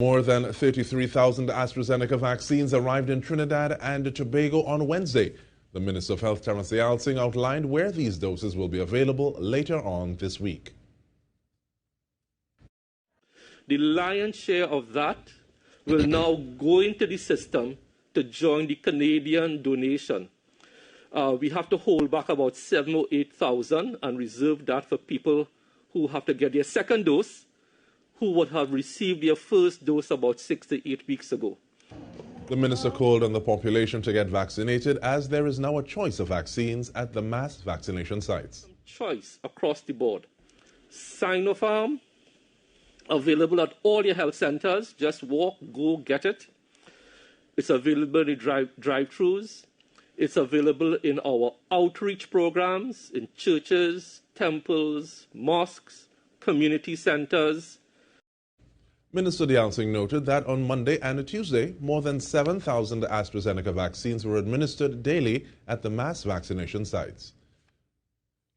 More than 33,000 AstraZeneca vaccines arrived in Trinidad and Tobago on Wednesday. The Minister of Health, Terrence Deyalsingh, outlined where these doses will be available later on this week. The lion's share of that will now go into the system to join the Canadian donation. We have to hold back about 7,000 or 8,000 and reserve that for people who have to get their second dose, who would have received their first dose about 6 to 8 weeks ago. The minister called on the population to get vaccinated as there is now a choice of vaccines at the mass vaccination sites. Choice across the board. Sinopharm, available at all your health centers. Just walk, go, get it. It's available in drive-thrus. It's available in our outreach programs, in churches, temples, mosques, community centers. Minister Deyalsingh noted that on Monday and Tuesday, more than 7,000 AstraZeneca vaccines were administered daily at the mass vaccination sites.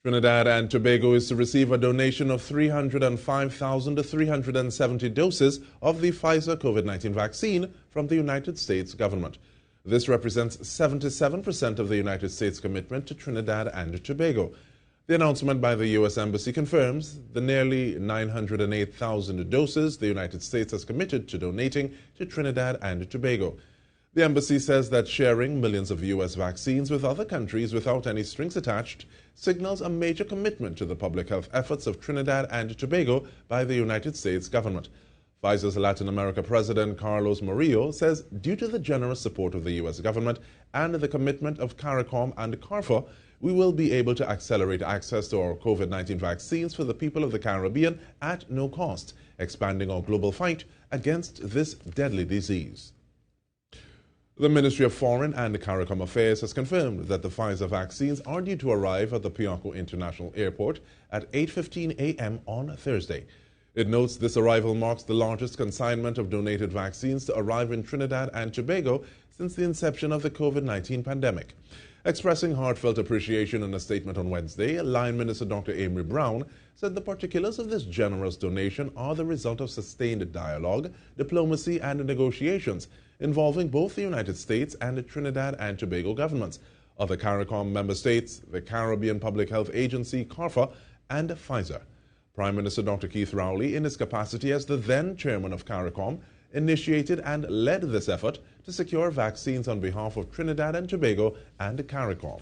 Trinidad and Tobago is to receive a donation of 305,370 doses of the PFIZER COVID-19 vaccine from the United States government. This represents 77% of the United States commitment to Trinidad and Tobago. The announcement by the U.S. Embassy confirms the nearly 908,000 doses the United States has committed to donating to Trinidad and Tobago. The embassy says that sharing millions of U.S. vaccines with other countries without any strings attached signals a major commitment to the public health efforts of Trinidad and Tobago by the United States government. PFIZER's Latin America President Carlos Murillo says due to the generous support of the U.S. government and the commitment of CARICOM and CARPHA, we will be able to accelerate access to our COVID-19 vaccines for the people of the Caribbean at no cost, expanding our global fight against this deadly disease. The Ministry of Foreign and CARICOM Affairs has confirmed that the PFIZER vaccines are due to arrive at the Piarco International Airport at 8:15 a.m. on Thursday. It notes this arrival marks the largest consignment of donated vaccines to arrive in Trinidad and Tobago since the inception of the COVID-19 pandemic. Expressing heartfelt appreciation in a statement on Wednesday, Line Minister Dr. Amory Brown said the particulars of this generous donation are the result of sustained dialogue, diplomacy and negotiations involving both the United States and the Trinidad and Tobago governments, other CARICOM member states, the Caribbean Public Health Agency, CARPHA, and PFIZER. Prime Minister Dr. Keith Rowley, in his capacity as the then chairman of CARICOM, initiated and led this effort to secure vaccines on behalf of Trinidad and Tobago and CARICOM.